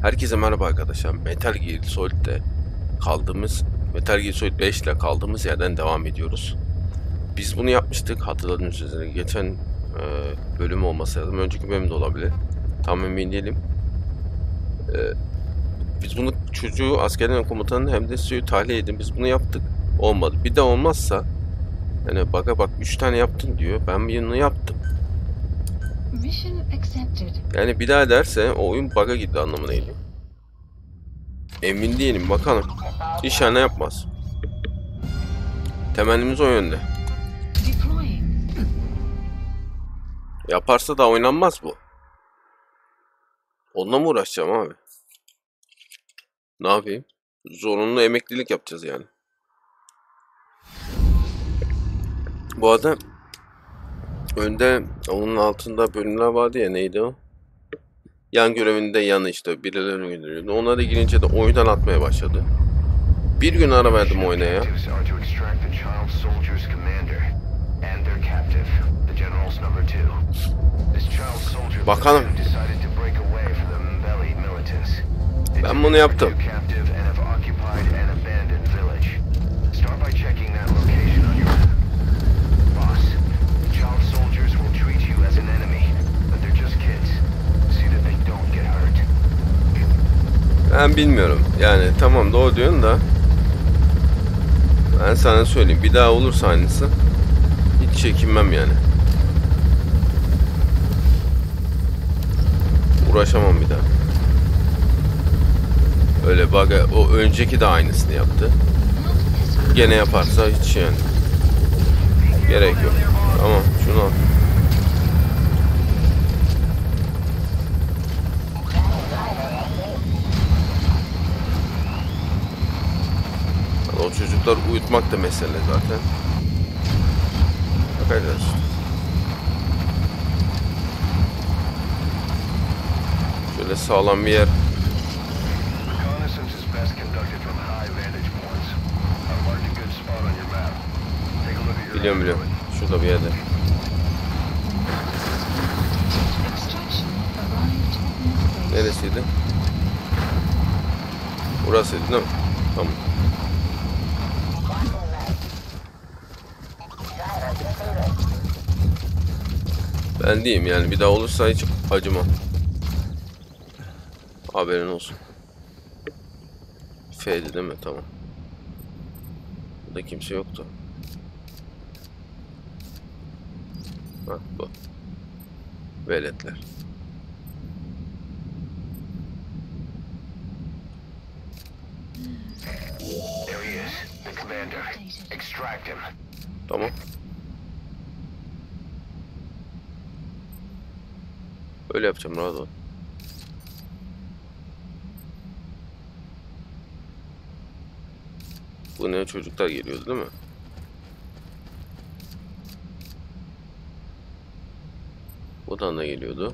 Herkese merhaba arkadaşlar. Metal Gear Solid'de kaldığımız, Metal Gear Solid 5 ile kaldığımız yerden devam ediyoruz. Biz bunu yapmıştık. Hatırladığınız üzere geçen bölüm olması lazım. Önceki bölüm de olabilir. Tam emin değilim. Biz bunu çocuğu askerden komutanın hem de suyu tahliye edin. Biz bunu yaptık. Olmadı. Bir de olmazsa yani bak 3 tane yaptın diyor. Ben birini yaptım. Yani bir daha derse o oyun bug'a gitti anlamına geliyor. Emin değilim, bakalım. İnşallah yapmaz. Temennimiz o yönde. Yaparsa da oynanmaz bu. Onunla mı uğraşacağım abi? Ne yapayım? Zorunlu emeklilik yapacağız yani. Bu arada önde onun altında bölümler vardı ya, neydi o? Yan görevinde yanı işte birilerini gönderiyordu. Onlara girince de oyundan atmaya başladı. Bir gün ara verdim oyuna ya. Bakalım. Ben bunu yaptım. Ben bilmiyorum. Yani tamam doğru diyorsun da ben sana söyleyeyim. Bir daha olursa aynısı hiç çekinmem yani. Uğraşamam bir daha. Öyle bak, o önceki de aynısını yaptı. Gene yaparsa hiç yani gerek yok. Tamam şunu al. O çocuklar uyutmak da mesele zaten. Bakacağız. Şöyle sağlam bir yer. Biliyorum. Şurada bir yerde. Neresiydi? Burasıydı değil mi? Tamam. Ben diyeyim yani bir daha olursa hiç acımam. Haberin olsun. F'di değil mi? Tamam. Burada kimse yoktu. Ha bu. Veletler. Tamam. Öyle yapacağım, rahat ol. Bu ne, çocuklar geliyordu değil mi? Buradan da geliyordu.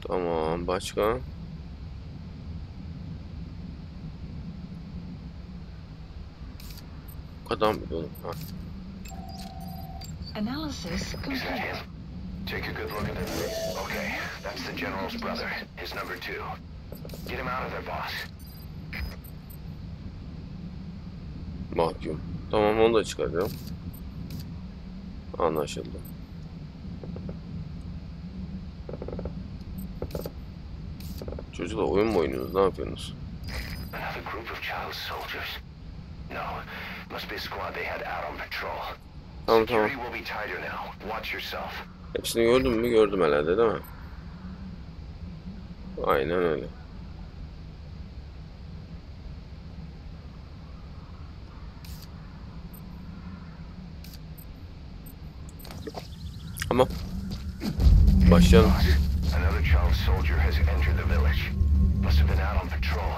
Tamam, başka? Bu kadar mı oğlum? Ha. Analysis complete. Take a good look at this. Okay, that's the general's brother, his number 2. Get him out of there, boss. Mahkum. Tamam, onu da çıkaracağım. Anlaşıldı. Çocuklar oyun mu oynuyorsunuz? Ne yapıyorsunuz? Another group of child soldiers. No, must be a squad they had out on patrol. Tamam. Security will be tighter now. Watch yourself. Hepsini gördün mü? Gördüm herhalde değil mi? Aynen öyle. Ama başlayalım. Another child soldier has entered the village. Must have been out on patrol.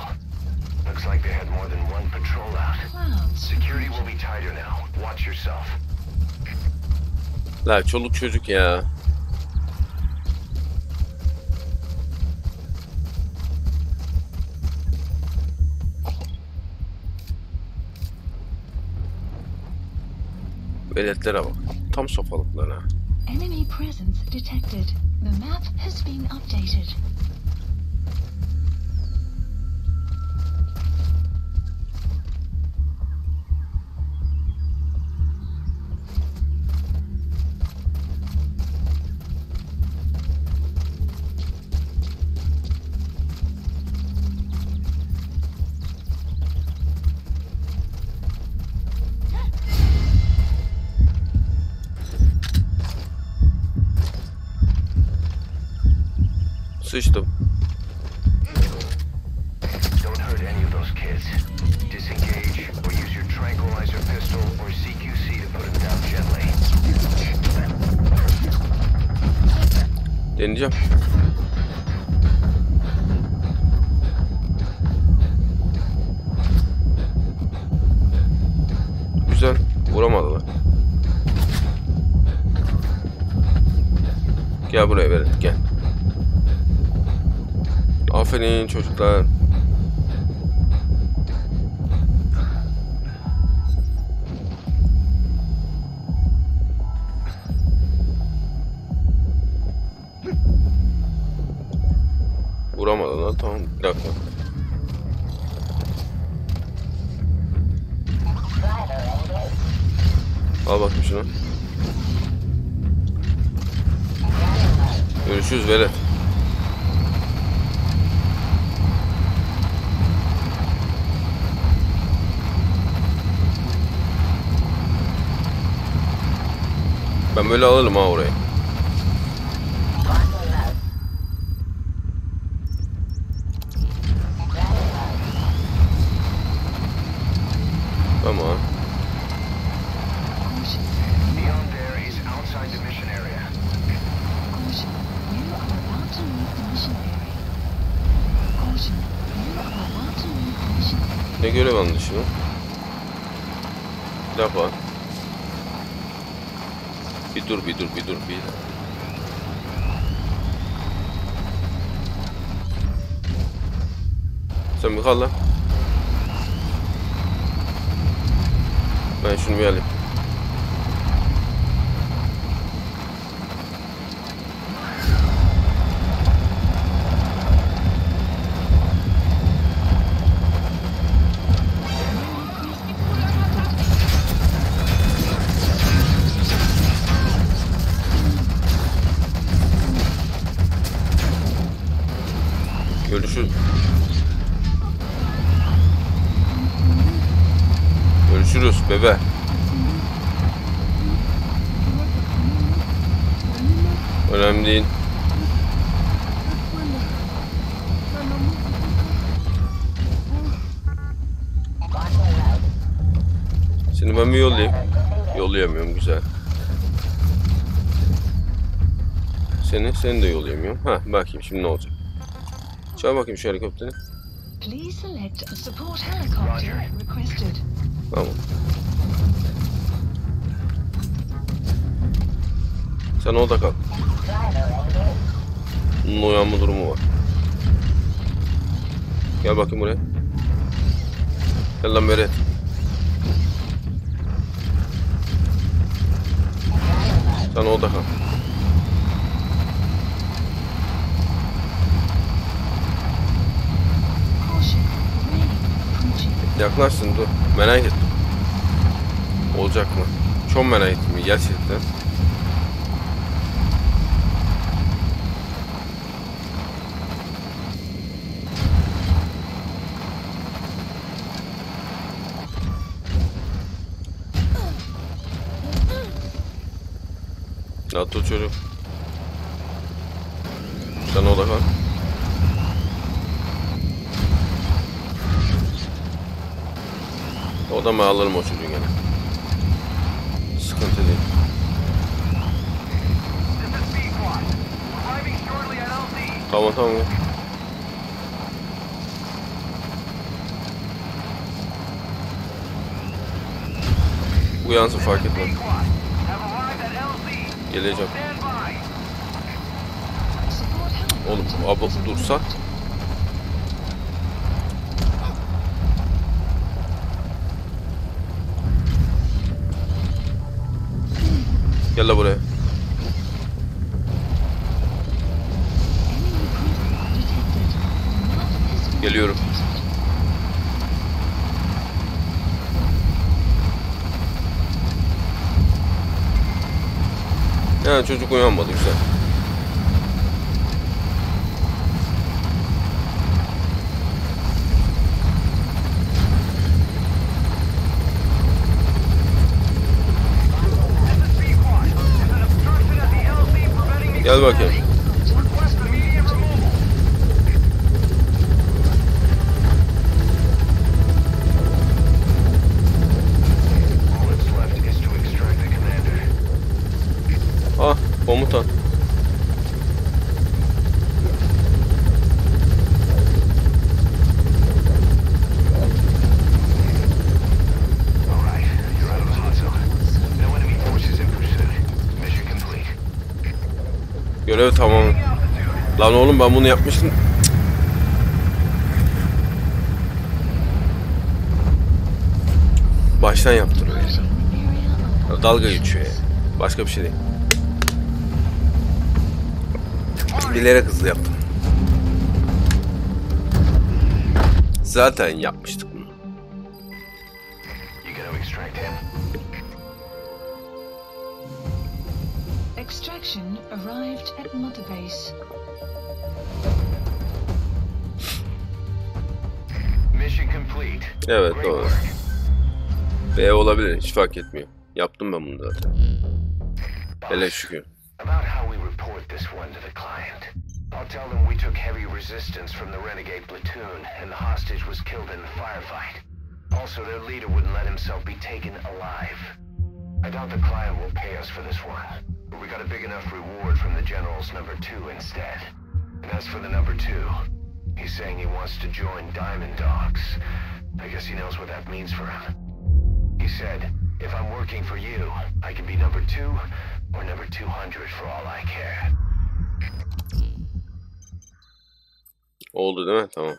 Looks like they had more than one patrol out. Security will be tighter now. Watch yourself. La çoluk çocuk ya. Veletlere bak. tam sopalıklara. Enemy presence detected. The map has been updated. Sıçtım. Don't hurt any of those kids. Disengage or use your tranquilizer pistol or CQC to put them down gently. Deneyeceğim. Güzel. Vuramadılar. Gel buraya verin. Gel. Aferin çocuklar. Vuramadı lan, tamam, bir dakika. Al bakayım şunu. Görüşürüz velet. Ben böyle alalım ha orayı. Tamam. Beyond there is outside the mission area. Caution, you are about to leave the mission area. Caution, you are about to leave the mission area. Ne görev anlaşılı? Bir dakika. Bir dur. Sen bir kal lan. Ben şunu bir alayım. Görüşürüz bebe. Önemli değil. Seni ben mi yollayayım? Yollayamıyorum, güzel. Seni de yollayamıyorum. Ha, bakayım şimdi ne olacak. Çağır bakayım şu helikopteri. Please select a support helicopter requested. Tamam. Sen orada kal. Bunun uyanma durumu var. Gel bakayım buraya. Gel lan Beret. Sen orada kal. Yaklaşsın, dur. Merak ettim. Olacak mı? Çok merak ettim gerçekten. Yattı o çocuk. Sen orada kal. O ben alırım o çocuğu gene. Sıkıntı değil. Tamam. Uyansın, fark etmez. Geleceğim. Oğlum abla dursa. Gel la buraya. Geliyorum. Ya çocuk uyanmadı, güzel. Gel bakayım. Ah, komutan. Görev tamam. Lan oğlum ben bunu yapmıştım. Baştan yaptım. Dalga geçiyor ya. Başka bir şey değil. Bilerek hızlı yaptım. Zaten yapmıştık bunu. Extraction arrived at Mother Base. Mission complete. Evet doğru. B olabilir, hiç fark etmiyor. Yaptım ben bunu zaten. Hele şükür. About how we report this one to the client. I'll tell them we took heavy resistance from the renegade platoon and the hostage was killed in the firefight. Also, their leader wouldn't let himself be taken alive. I doubt the client will pay us for this one, but we got a big enough reward from the general's #2 instead. And as for the #2, he's saying he wants to join Diamond Dogs. I guess he knows what that means for him. He said, if I'm working for you, I can be #2 or #200 for all I care. Oldu değil mi? Tamam.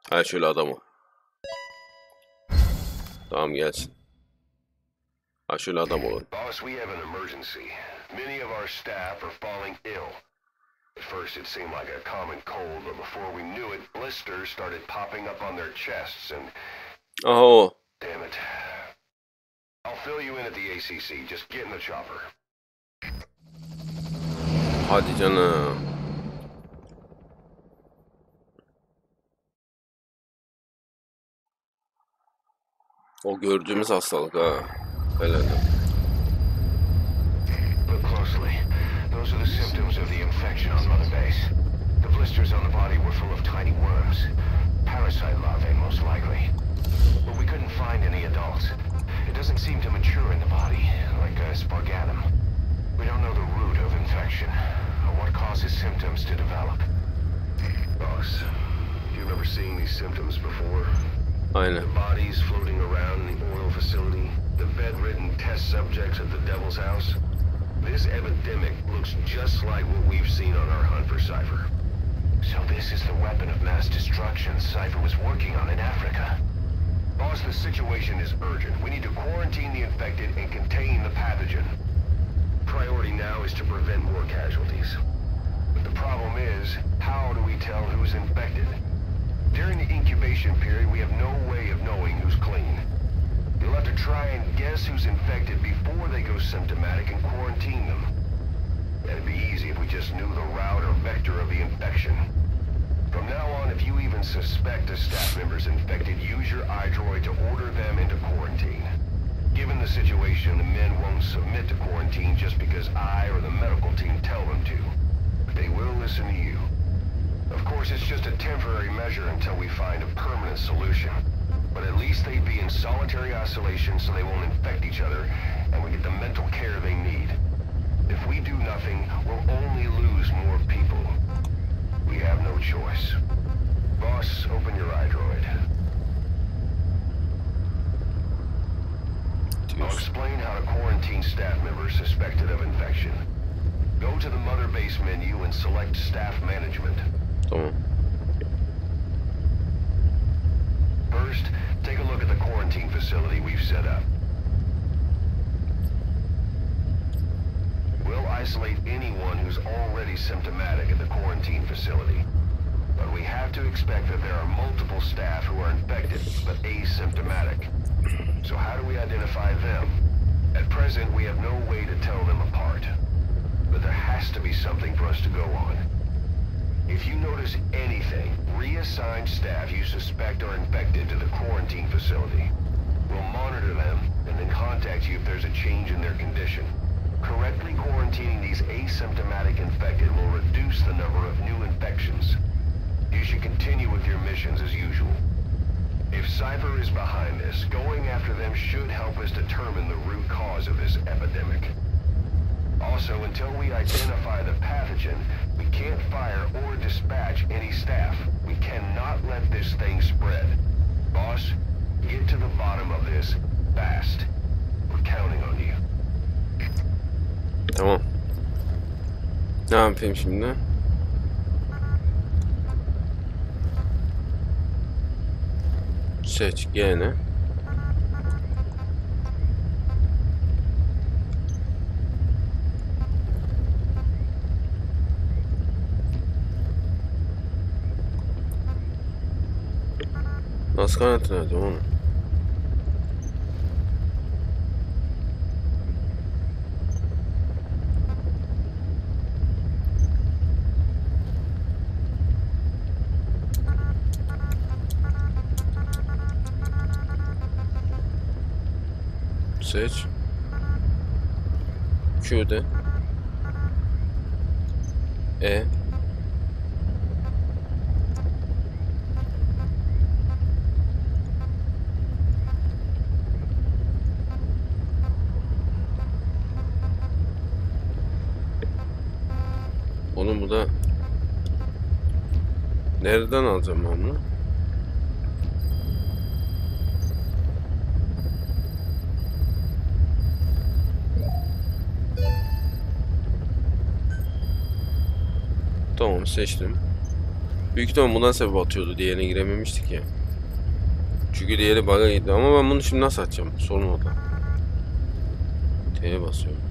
Ha şöyle adamı. Tamam gelsin. Ha şöyle adam olur. Boss, we have an emergency. Many of our staff are falling ill. At first it seemed like a common cold, but before we knew it, blisters started popping up on their chests and... Aha o. Damn it. I'll fill you in at the ACC. Just get in the chopper. Hadi canım. O gördüğümüz hastalık ha. Helal. Look closely. Those are the symptoms of the infection on Mother Base. The blisters on the body were full of tiny worms. Parasite larvae, most likely. But we couldn't find any adults. It doesn't seem to mature in the body, like a spargatum. We don't know the root of infection, or what causes symptoms to develop. Boss, you've never seen these symptoms before? Aynen. The bodies floating around in the oil facility, the bedridden test subjects at the Devil's House. This epidemic looks just like what we've seen on our hunt for Cypher. So this is the weapon of mass destruction Cypher was working on in Africa. Boss, the situation is urgent. We need to quarantine the infected and contain the pathogen. Priority now is to prevent more casualties. But the problem is, how do we tell who's infected? During the incubation period, we have no way of knowing who's clean. You'll have to try and guess who's infected before they go symptomatic and quarantine them. That'd be easy if we just knew the route or vector of the infection. From now on, if you even suspect a staff member's infected, use your iDroid to order them into quarantine. Given the situation, the men won't submit to quarantine just because I or the medical team tell them to. But they will listen to you. Of course, it's just a temporary measure until we find a permanent solution. But at least they'd be in solitary isolation so they won't infect each other, and we get the mental care they need. If we do nothing, we'll only lose more people. We have no choice. Boss, open your iDroid. I'll explain how to quarantine staff members suspected of infection. Go to the Mother Base menu and select Staff Management. Tamam. First, take a look at the quarantine facility we've set up. isolate anyone who's already symptomatic at the quarantine facility. But we have to expect that there are multiple staff who are infected but asymptomatic. So how do we identify them? At present, we have no way to tell them apart. But there has to be something for us to go on. If you notice anything, reassign staff you suspect are infected to the quarantine facility. We'll monitor them and then contact you if there's a change in their condition. Correctly quarantining these asymptomatic infected will reduce the number of new infections. You should continue with your missions as usual. If Cypher is behind this, going after them should help us determine the root cause of this epidemic. Also, until we identify the pathogen, we can't fire or dispatch any staff. We cannot let this thing spread. Boss, get to the bottom of this fast. We're counting on you. Tamam. Ne yapayım şimdi? Seç gene. Nasıl kanıtladım onu? Seç. Q'de. E. Oğlum bu da nereden alacağım ben bunu? Tamam, seçtim. Büyük ihtimal bundan sebep atıyordu, diğerine girememiştik ya. Çünkü diğeri bug'a gitti ama ben bunu şimdi nasıl açacağım? Sorun o da. T'ye basıyorum.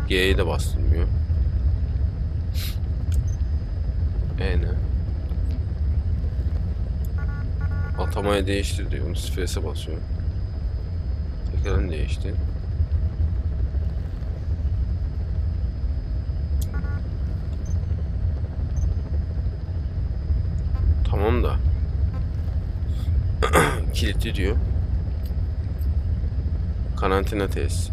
G'ye de bastırmıyor. E ne? Atamayı değiştir diyor. Onu F'e basıyorum. Tekrardan değişti. Tamam da kilitli diyor. Karantina tesisi.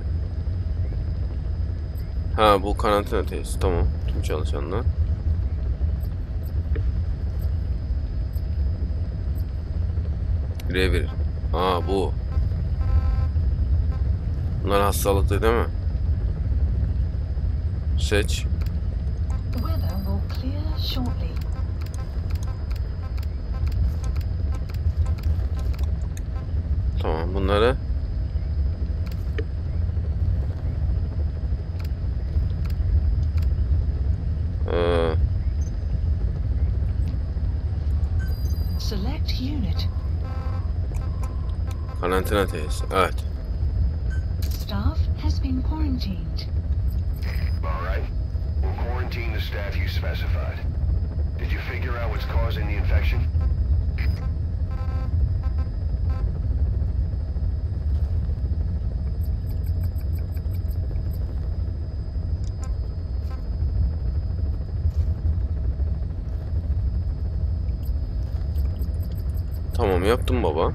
Ha, bu karantina tesisi. Tamam. Tüm çalışanlar. Revir. Aa, bu. Bunlar hastalıklı değil mi? Seç. The weather will clear shortly. Tamam, bunları Select unit. karantina tesisi. Evet. Staff has been quarantined. All right. We'll quarantine the staff you specified. Did you figure out what's causing the infection? Tamam, yaptım baba.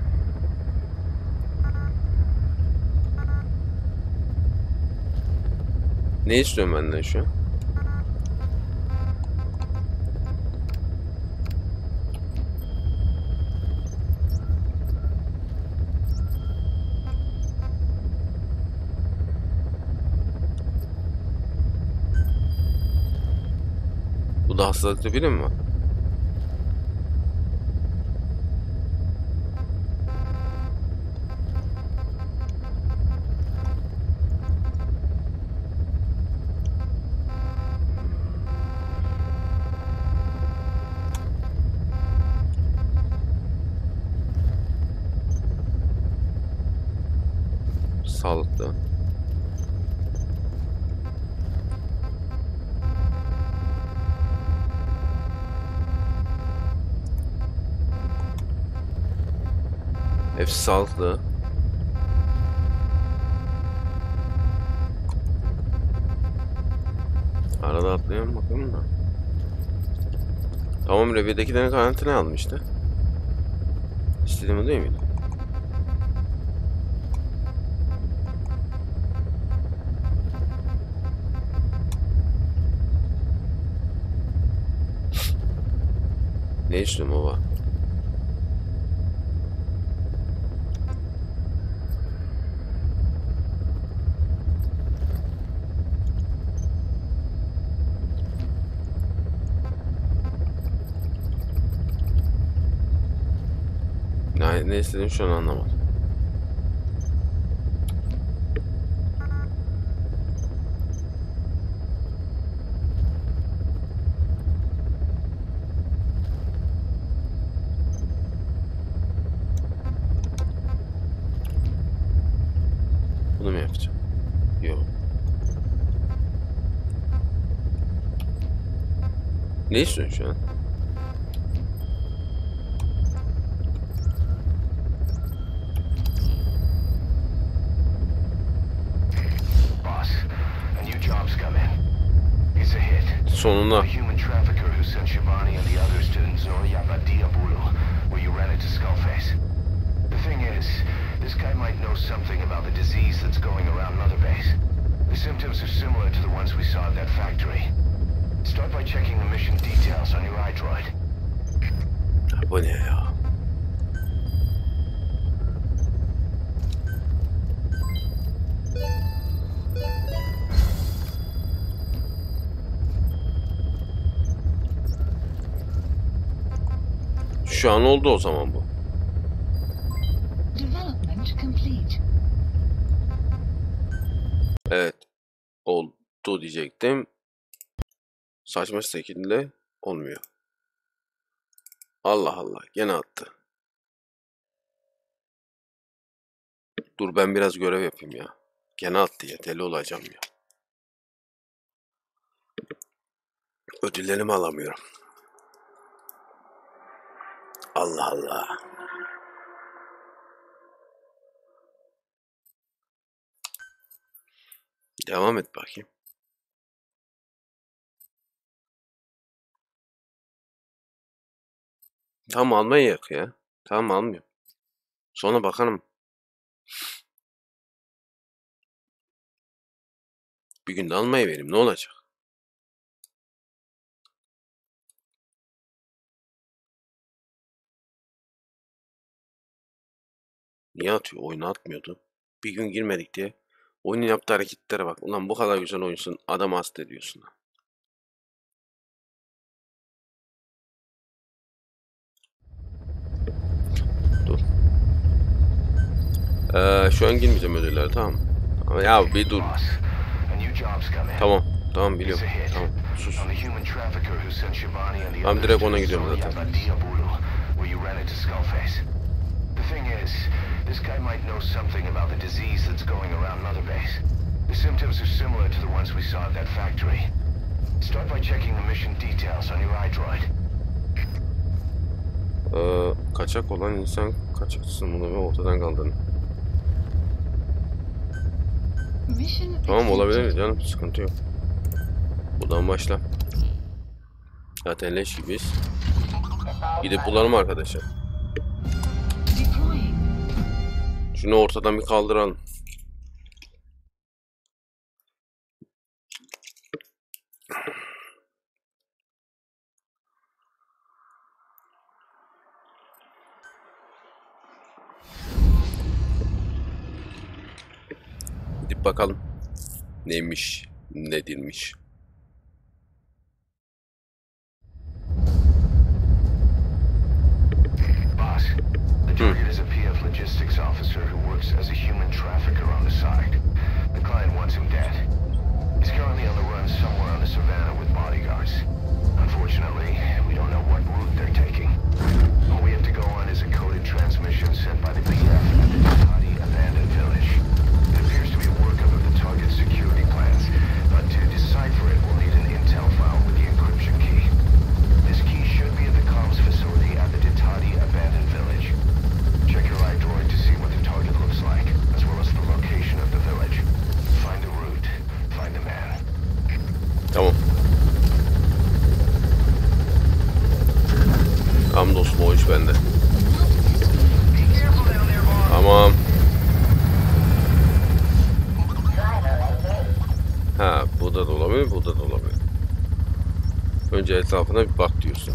Ne istiyorum benden şu an? Bu da hastalıklı biri mi var? Sağlıklı. Hepsi sağlıklı. Arada atlayalım bakalım da. Tamam, revidekilerin karantina almıştı. İstediğim değil miydi? Ne istiyorum baba? Ne istedim şu an anlamadım. Bunu mu yapacağım? Yok. Ne istiyorsun şu an? Sonunda. The thing is, this guy might know something about the disease that's going around Mother Base. The symptoms are similar to the ones we saw at that factory. Start by checking the mission details on your iDroid. Bu ne ya? Şu an oldu o zaman bu. Development complete. Evet. Oldu diyecektim. Saçma şekilde olmuyor. Allah Allah. Gene attı. Dur ben biraz görev yapayım ya. Gene attı ya. Deli olacağım ya. Ödüllerimi alamıyorum. Allah Allah. Devam et bakayım. Tamam almayı yak ya. Tamam almıyorum. Sonra bakalım. Bir gün de almayı vereyim. Ne olacak? Niye atıyor? Oyunu atmıyordu. Bir gün girmedik diye. Oyunun yaptığı hareketlere bak. Ulan bu kadar güzel oyunsun. Adamı hasta ediyorsun. Dur. Şu an girmeyeceğim ödüllere, tamam mı? Ama ya bir dur. Tamam. Tamam biliyorum. Tamam. Sus. Tamam direkt ona gidiyorum zaten. The thing is, this guy might know something about the disease that's going around Mother Base. The symptoms are similar to the ones we saw at that factory. Start by checking the mission details on your iDroid. Kaçak olan insan kaçakçısın, bunu ve ortadan kaldırın. Tamam olabilir canım, sıkıntı yok. Buradan başla. Zaten leş gibiyiz. Gidip bulalım arkadaşlar. Şunu ortadan bir kaldıralım. Gidip bakalım. Neymiş, nedirmiş. The target is a PF logistics officer who works as a human trafficker on the side. The client wants him dead. He's currently on the run somewhere on the savannah with bodyguards. Unfortunately, we don't know what route they're taking. All we have to go on is a coded transmission sent by the PF at the Ditati abandoned village. It appears to be a workup of the target's security plans, but to decipher it, we'll need an intel file with the encryption key. This key should be at the comms facility at the Ditati abandoned village. Check your iDroid Burada da olabilir, burada da olabilir. Önce etrafına bir bak diyorsun.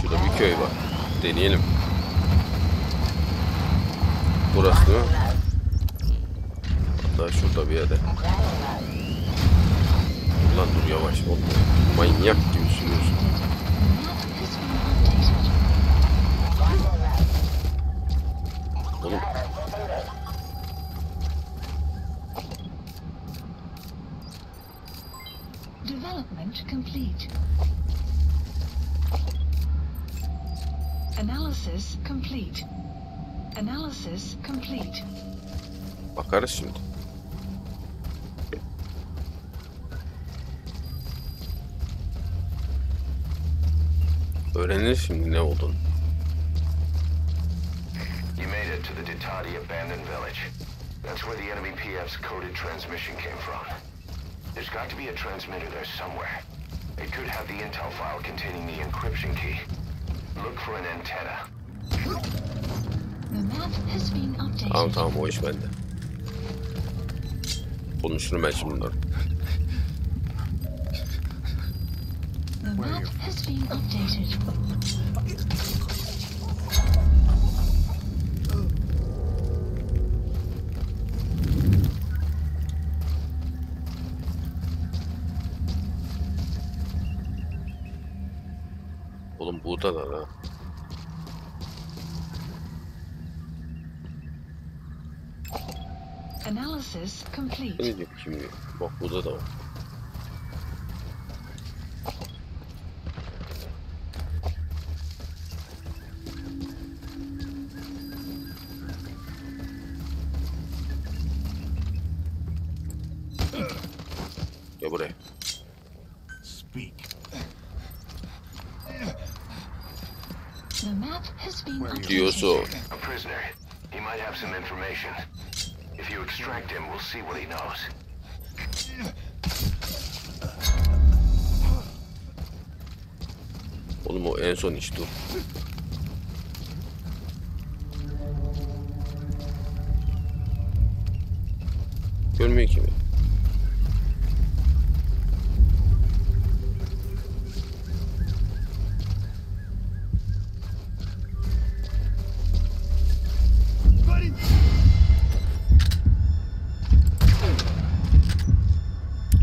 Şurada bir köy var. Deneyelim. Burası değil mi? Hatta şurada bir yerde. Ulan dur yavaş ol. Manyak gibi sürüyorsun. Oğlum. Development complete. Analysis complete. Analysis complete. Bakarız şimdi. Öğrenir şimdi ne olduğunu. You made it to the Ditati abandoned village. That's where the enemy PF's coded transmission came from. There's got to be a transmitter there somewhere. It could have the intel file containing the encryption key. Look for an antenna. The map has been updated. Tamam o iş bende. Konuşurum ben şimdi bunları. The map has been updated. Oğlum burada da ha. Analysis complete. Ne diyor şimdi? Bak burada da var. Gel buraya. The map has been updated. Diyorsun. A prisoner. He might have some information. If you extract him, we'll see what he knows. Oğlum o en son iş dur. Görmüyor ki mi?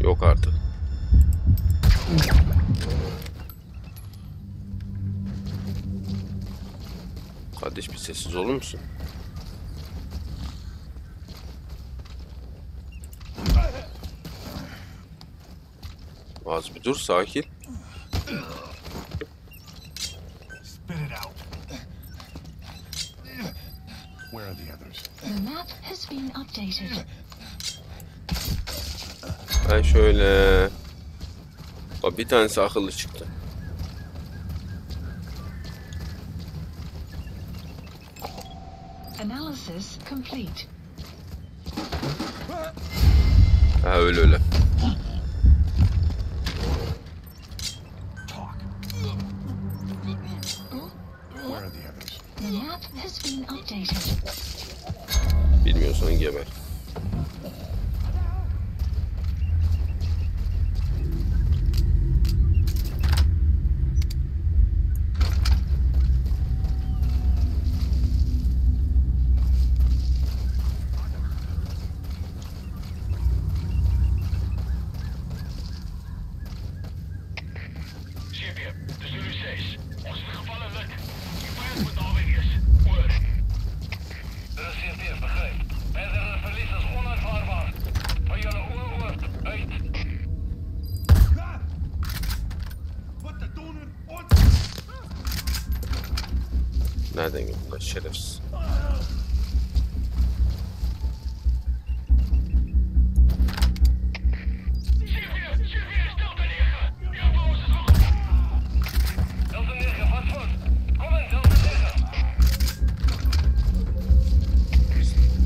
Yok artık. Kardeş bir sessiz olur musun? Az bir dur, sakin. The map has been updated. Ben şöyle... Bak bir tanesi akıllı çıktı. Analysis complete. Ha öyle öyle. The map has been updated. Bilmiyorsan geber. Nereden geldi lan şerefsiz?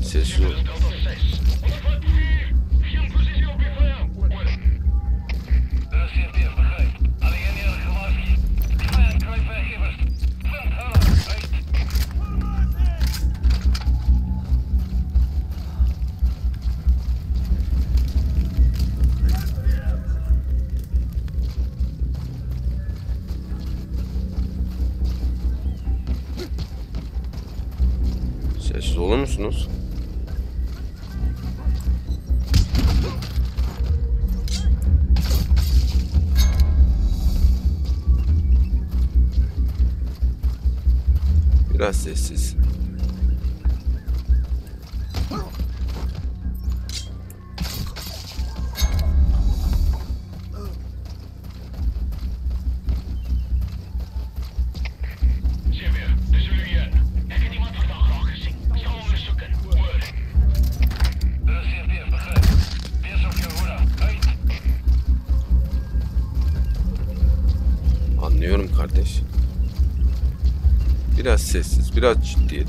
Ses yok. olur musunuz? Biraz sessiz. Anlıyorum kardeş. Biraz sessiz, biraz ciddiyet.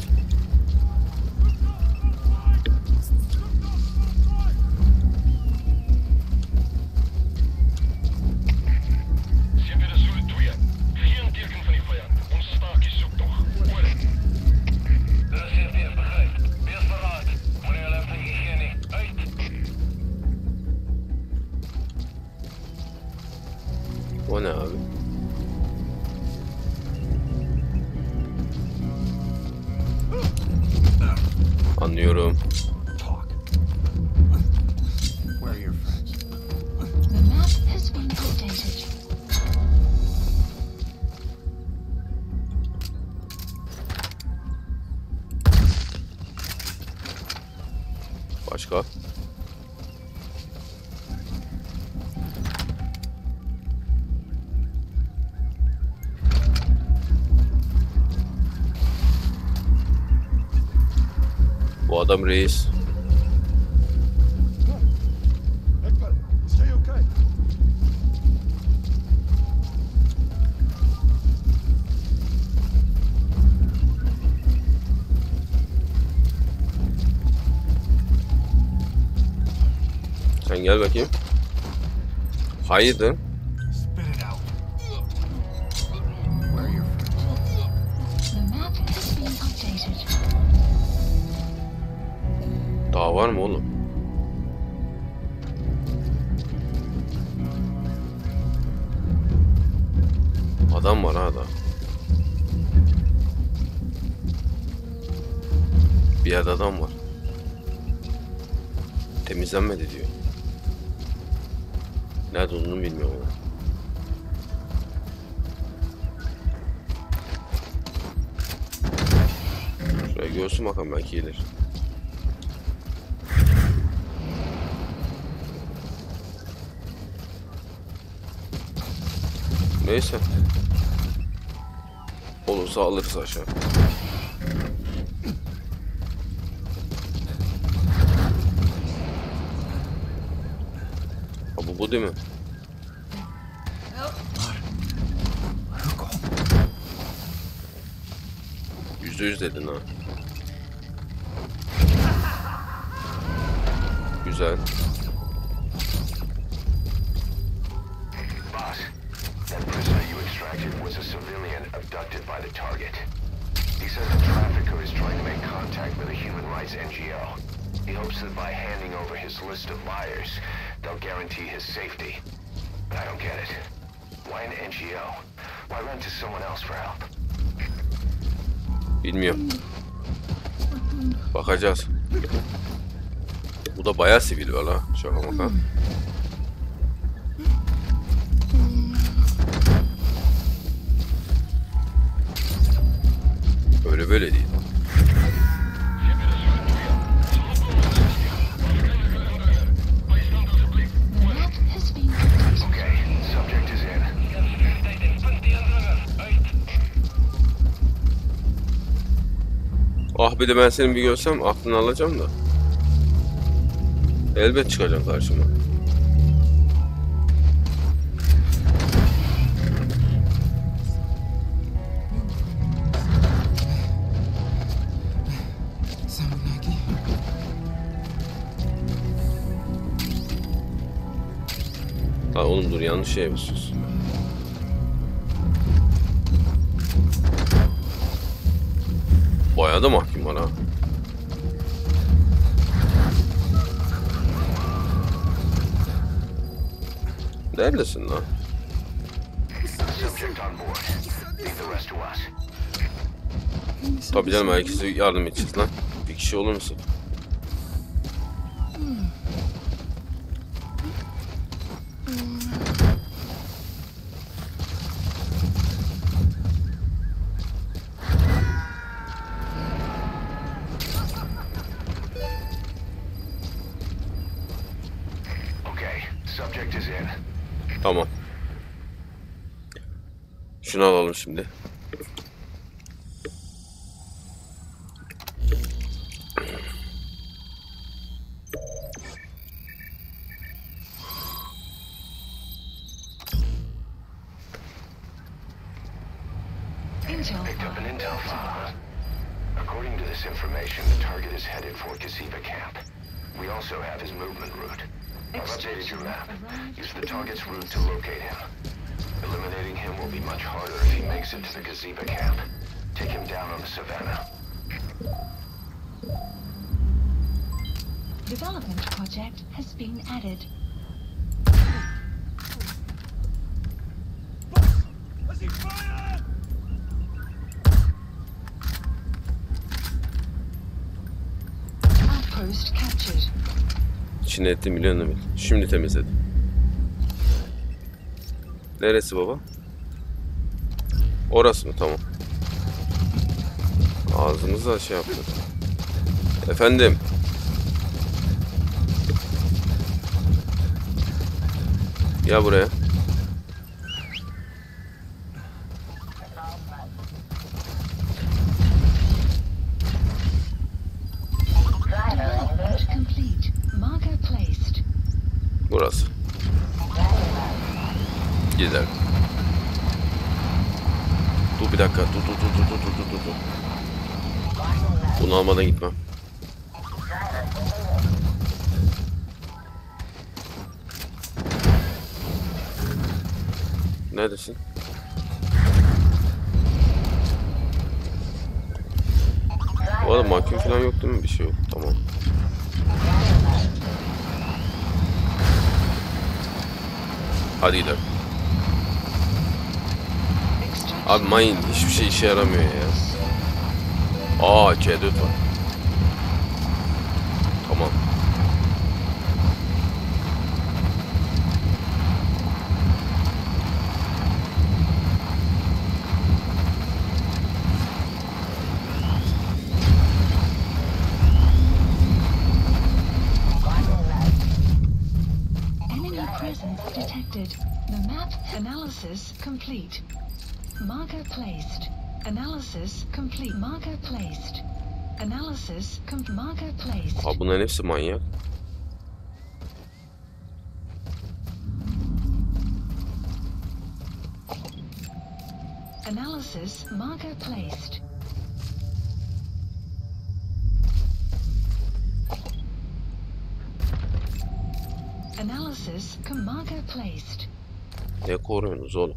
O ne abi? Anlıyorum. The map has been updated. Başka? Bu adam reis. Sen gel bakayım. Hayırdır? The map has been updated. Daha var mı oğlum? Adam var ha da. Bir yerde adam var. Temizlenmedi diyor. Nerede olduğunu bilmiyorum ama. Şuraya görsün bakalım, belki gelir. Neyse. Olursa alırız aşağı. Bu değil mi? %100 dedin ha. Güzel. Boss, that prisoner you extracted was a civilian abducted by the target. He says the trafficker is trying to make contact with a human rights NGO. He hopes that by handing over his list of buyers, they'll guarantee his safety. But I don't get it. Why an NGO? Why run to someone else for help? Bilmiyorum. Bakacağız. Bu da bayağı sivil var ha. Şaka maka. Öyle böyle değil. Ah bir de ben seni bir görsem aklını alacağım da. Elbet çıkacaksın karşıma. Ha oğlum dur, yanlış şeye basıyorsun. Bayağı da mahkum var ha. Neredesin lan? Tabii canım, herkese yardım edeceğiz lan. Bir Bir kişi olur musun? Tamam. Şunu alalım şimdi. Picked up an intel file. According to this information, the target is headed for Gazeba camp. We also have his movement route. I've updated your map. Use the target's route to locate him. Eliminating him will be much harder if he makes it to the Gazeba camp. Take him down on the savannah. Development project has been added. Outpost captured. İçine ettim milyonunu bil. Şimdi temizledim. Neresi baba? Orası mı? Tamam. Ağzımıza şey yaptı. Efendim. Gel buraya. Development complete. Marker placed. Burası. Gidelim. Dur bir dakika. Dur. Bunu almadan gitmem. Neredesin? Bu arada mahkum falan yok değil mi? Bir şey yok. Tamam. Hadi gidelim. Abi mayın hiçbir şey işe yaramıyor ya. Aa C4 var. Tamam. Enemy presence detected. The map analysis complete. Marker placed. Analysis complete. Marker placed. Analysis marker placed. Abi bunların hepsi manyak. Analysis marker placed. Analysis marker placed. Ne koruyorsunuz oğlum?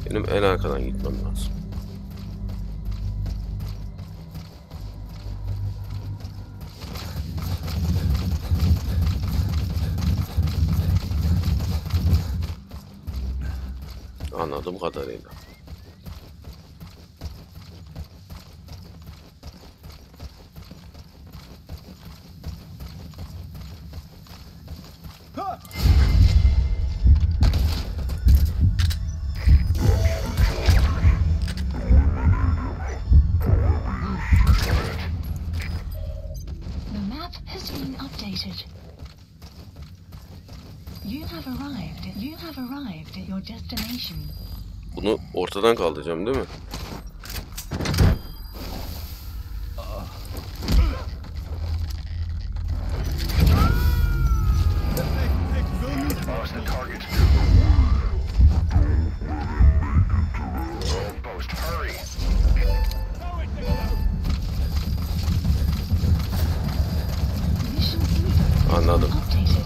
Benim en arkadan gitmem lazım. Anladığım kadarıyla. You have arrived at your destination. Bunu ortadan kaldıracağım değil mi? Anladım.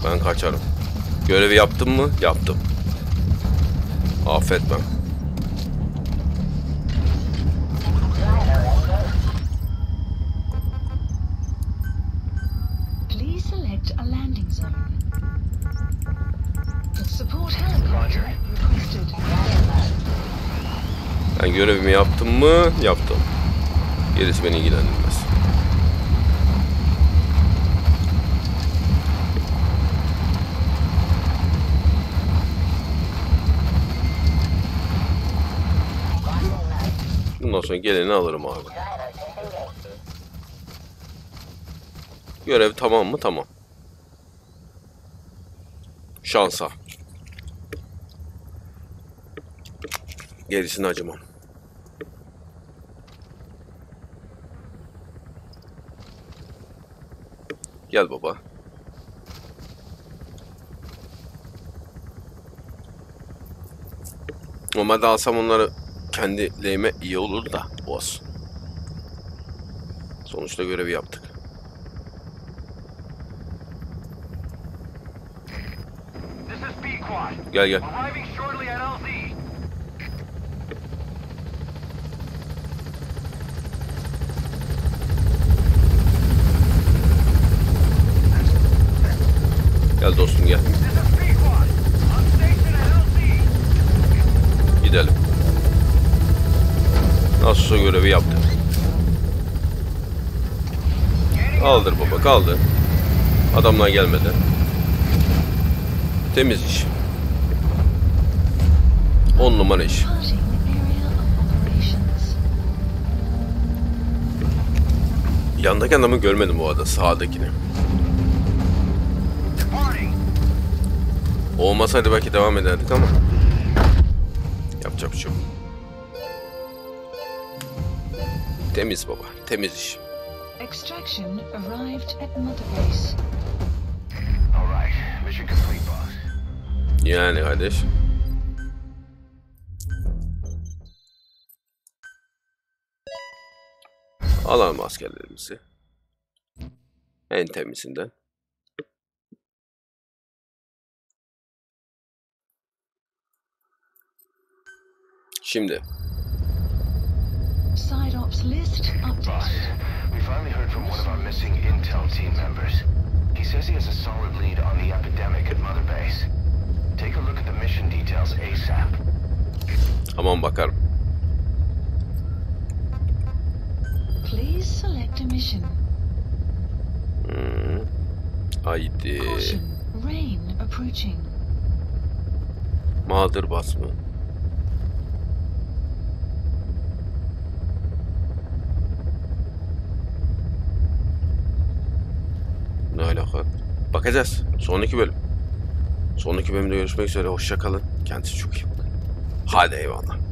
Ben kaçarım. Görevi yaptım mı? Yaptım. Affetmem. Please select a landing zone. Support helicopter requested. Ben Görevimi yaptım mı? Yaptım. Gerisi beni ilgilendirmez. Bundan sonra geleni alırım abi. Görev tamam mı? Tamam. Şansa. Gerisini acımam. Gel baba. Normalde alsam onları kendi lehime iyi olur da olsun. Sonuçta görevi yaptık. Gel gel. Gel dostum gel. Gidelim. Nasılsa görevi yaptık. Kaldır baba kaldır. Adamlar gelmedi. Temiz iş. 10 numara iş. Yandaki adamı görmedim bu arada, sağdakini. O olmasaydı belki devam ederdik ama yapacak bir şey yok. Temiz baba, temiz iş. Extraction arrived at Mother Base. All right, mission complete, boss. Yani kardeş. Alalım askerlerimizi. En temizinden. Şimdi. Side ops list Boss, updated. we finally heard from one of our missing intel team members. He says he has a solid lead on the epidemic at Mother Base. Take a look at the mission details ASAP. Aman bakarım. Please select a mission. Haydi. Caution, rain approaching. Mağdur basma. Ne alaka? Bakacağız. Sonraki bölüm. Sonraki bölümde görüşmek üzere. Hoşça kalın. Kendinize çok iyi bakın. Hadi eyvallah.